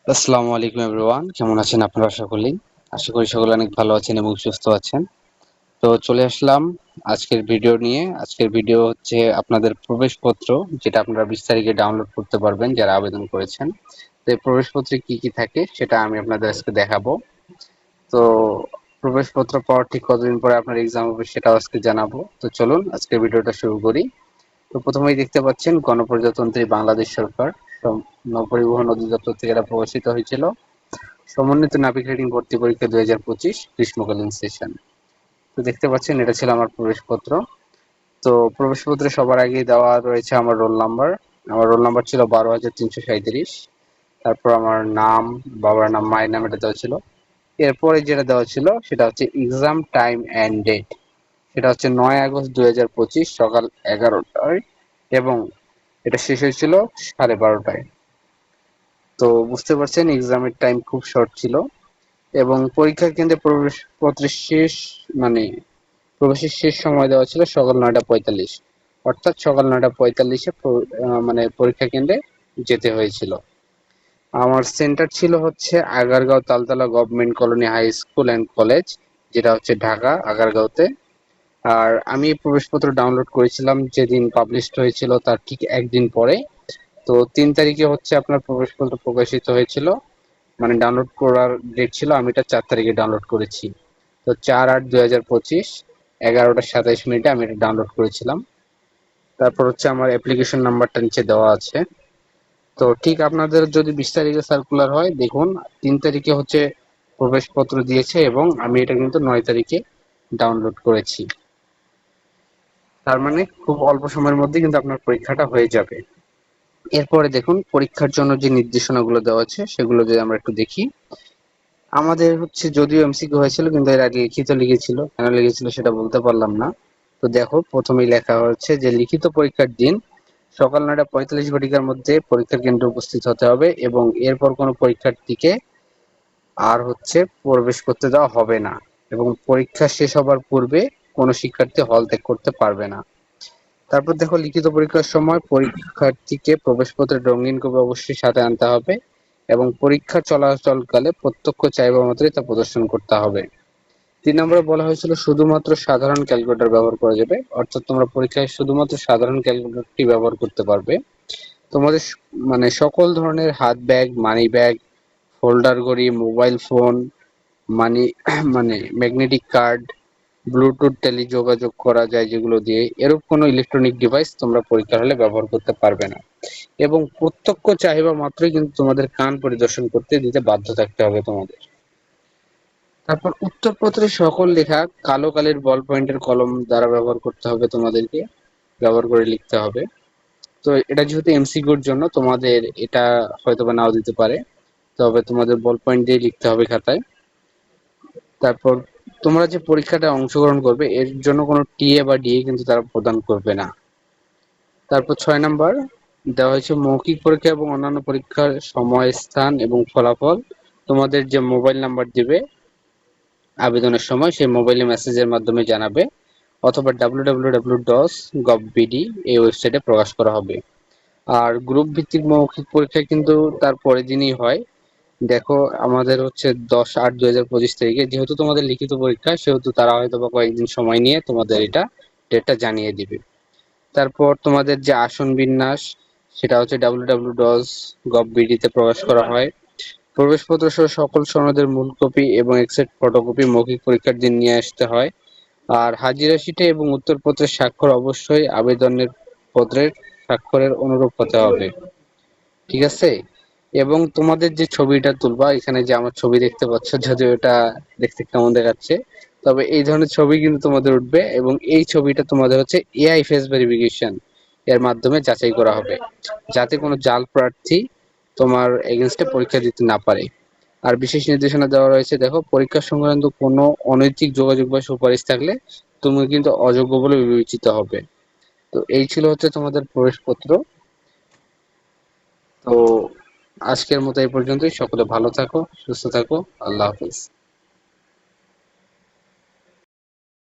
আসসালামু আলাইকুম এভরিওয়ান, কেমন আছেন আপনারা সকলেই? আশা করি সকলে অনেক ভালো আছেন এবং সুস্থ আছেন। তো চলে আসলাম আজকের ভিডিও নিয়ে। আজকের ভিডিও হচ্ছে আপনাদের প্রবেশপত্র, যেটা আপনারা 20 তারিখে ডাউনলোড করতে পারবেন যারা আবেদন করেছেন। তো এই প্রবেশপত্রে কি কি থাকে সেটা আমি আপনাদের আজকে দেখাবো। তো প্রবেশপত্র পাওয়ার ঠিক কতদিন পরে আপনার এক্সাম হবে সেটাও আজকে জানাবো। তো চলুন আজকের ভিডিওটা শুরু করি। তো প্রথমেই দেখতে পাচ্ছেন গণপ্রজাতন্ত্রী বাংলাদেশ সরকার নৌপরিবহন অধিদপ্তর থেকে এটা প্রকাশিত হয়েছিল। সমন্বিত নাবিক রেডিং ভর্তি পরীক্ষা 2025 গ্রীষ্মকালীন সেশন। তো দেখতে পাচ্ছেন এটা ছিল আমার প্রবেশপত্র। তো প্রবেশপত্রে সবার আগেই দেওয়া রয়েছে আমার রোল নাম্বার। আমার রোল নাম্বার ছিল 12,337। তারপর আমার নাম, বাবার নাম, মায়ের নাম এটা দেওয়া ছিল। এরপরে যেটা দেওয়া ছিল সেটা হচ্ছে এক্সাম টাইম অ্যান্ড ডেট। সেটা হচ্ছে 9 আগস্ট 2025 সকাল 11টায় এবং এটা শেষ হয়েছিল 12:30টায়। তো বুঝতে পারছেন এক্সামের টাইম খুব শর্ট ছিল এবং পরীক্ষার কেন্দ্রে প্রবেশপত্রের শেষ মানে প্রবেশের শেষ সময় দেওয়া ছিল সকাল 9:45। অর্থাৎ সকাল 9:45-এ মানে পরীক্ষা কেন্দ্রে যেতে হয়েছিল। আমার সেন্টার ছিল হচ্ছে Agargaon Taltala government colony high school and college, যেটা হচ্ছে ঢাকা আগারগাঁওতে। আর আমি প্রবেশপত্র ডাউনলোড করেছিলাম যেদিন পাবলিশড হয়েছিল তার ঠিক একদিন পরে। তো 3 তারিখে হচ্ছে আপনার প্রবেশপত্র প্রকাশিত হয়েছিল, মানে ডাউনলোড করার ডেট ছিল, আমি এটা 4 তারিখে ডাউনলোড করেছি। তো 4/8/2025 11:27 আমি এটা ডাউনলোড করেছিলাম। তারপর হচ্ছে আমার অ্যাপ্লিকেশন নাম্বারটা নিচে দেওয়া আছে। তো ঠিক আপনাদের যদি 20 তারিখে সার্কুলার হয়, দেখুন 3 তারিখে হচ্ছে প্রবেশপত্র দিয়েছে এবং আমি এটা কিন্তু 9 তারিখে ডাউনলোড করেছি। তার মানে খুব অল্প সময়ের মধ্যে কিন্তু আপনার পরীক্ষাটা হয়ে যাবে। এরপরে দেখুন পরীক্ষার জন্য যে নির্দেশনাগুলো দেওয়া আছে সেগুলো যদি আমরা একটু দেখি। আমাদের হচ্ছে যদিও এমসিকিউ হয়েছিল কিন্তু এর আগে লিখিত লিখেছিল, কেন লিখেছিল সেটা বলতে পারলাম না। তো দেখো প্রথমেই লেখা হচ্ছে যে লিখিত পরীক্ষার দিন সকাল 9:45 মধ্যে পরীক্ষার কেন্দ্রে উপস্থিত হতে হবে এবং এরপর কোনো পরীক্ষার্থীকে আর হচ্ছে প্রবেশ করতে দেওয়া হবে না এবং পরীক্ষা শেষ হবার পূর্বে কোনো শিক্ষার্থী হল ত্যাগ করতে পারবে না। তারপর দেখো লিখিত পরীক্ষার সময় পরীক্ষার্থীকে প্রবেশপত্রের রঙিন কপি অবশ্যই সাথে আনতে হবে এবং পরীক্ষা চলাচলকালে প্রত্যক্ষ চাহিদা মাত্রই তা প্রদর্শন করতে হবে। 3 নম্বরে বলা হয়েছিল শুধুমাত্র সাধারণ ক্যালকুলেটর ব্যবহার করা যাবে, অর্থাৎ তোমরা পরীক্ষায় শুধুমাত্র সাধারণ ক্যালকুলেটরটি ব্যবহার করতে পারবে। তোমাদের মানে সকল ধরনের হাত ব্যাগ, মানি ব্যাগ, ফোল্ডার ঘড়ি, মোবাইল ফোন, মানি মানে ম্যাগনেটিক কার্ড, ব্লুটুথ টেলি যোগাযোগ করা যায় যেগুলো দিয়ে, এরূপ কোনো ইলেকট্রনিক ডিভাইস তোমরা পরীক্ষার হলে ব্যবহার করতে পারবে না এবং প্রত্যক্ষ চাহিদা মাত্রই কিন্তু তোমাদের কান পরিদর্শন করতে দিতে বাধ্য থাকতে হবে তোমাদের। তারপর উত্তরপত্রে সকল লেখা কালো কালির বল পয়েন্টের কলম দ্বারা ব্যবহার করতে হবে, তোমাদেরকে ব্যবহার করে লিখতে হবে। তো এটা যেহেতু এমসিকিউর জন্য তোমাদের এটা হয়তোবা নাও দিতে পারে, তবে তোমাদের বল পয়েন্ট দিয়ে লিখতে হবে খাতায়। তারপর তোমরা যে পরীক্ষাটা অংশগ্রহণ করবে এর জন্য কোনো টিএ বা ডিএ কিন্তু তারা প্রদান করবে না। তারপর 6 নম্বর দেওয়া হয়েছে মৌখিক পরীক্ষা এবং অন্যান্য পরীক্ষার সময়, স্থান এবং ফলাফল তোমাদের যে মোবাইল নাম্বার দিবে আবেদনের সময় সেই মোবাইলে মেসেজের মাধ্যমে জানাবে অথবা www.gov.bd এই ওয়েবসাইটে প্রকাশ করা হবে। আর গ্রুপ ভিত্তিক মৌখিক পরীক্ষা কিন্তু তার পরের দিনই হয়। দেখো আমাদের হচ্ছে 10/8/2025 যেহেতু তোমাদের লিখিত পরীক্ষা সেহেতু তারা হয়তো বা কয়েকদিন সময় নিয়ে তোমাদের এটা ডেটটা জানিয়ে দিবে। তারপর তোমাদের যে আসন বিন্যাস সেটা হচ্ছে www.gov.bd তে প্রকাশ করা হয়। প্রবেশপত্র সহ সকল সনদের মূল কপি এবং এক সেট ফটোকপি মৌখিক পরীক্ষার দিন নিয়ে আসতে হয়। আর হাজিরা শিটে এবং উত্তরপত্রের স্বাক্ষর অবশ্যই আবেদনের পত্রের স্বাক্ষরের অনুরূপ হতে হবে, ঠিক আছে? এবং তোমাদের যে ছবিটা তুলবা, এখানে যে আমার ছবি দেখতে পাচ্ছ, যদিও এটা দেখতে কেমন দেখাচ্ছে, তবে এই ধরনের ছবি কিন্তু তোমাদের উঠবে এবং এই ছবিটা তোমাদের হচ্ছে এআই ফেস ভেরিফিকেশন এর মাধ্যমে যাচাই করা হবে, যাতে কোনো জাল প্রার্থী তোমার এগেনস্টে পরীক্ষা দিতে না পারে। আর বিশেষ নির্দেশনা দেওয়া রয়েছে, দেখো পরীক্ষা সংক্রান্ত কোনো অনৈতিক যোগাযোগ বা সুপারিশ থাকলে তুমি কিন্তু অযোগ্য বলে বিবেচিত হবে। তো এই ছিল হচ্ছে তোমাদের প্রবেশপত্র। তো আজকের মতো এই পর্যন্তই। সকলে ভালো থাকো, সুস্থ থাকো। আল্লাহ হাফিজ।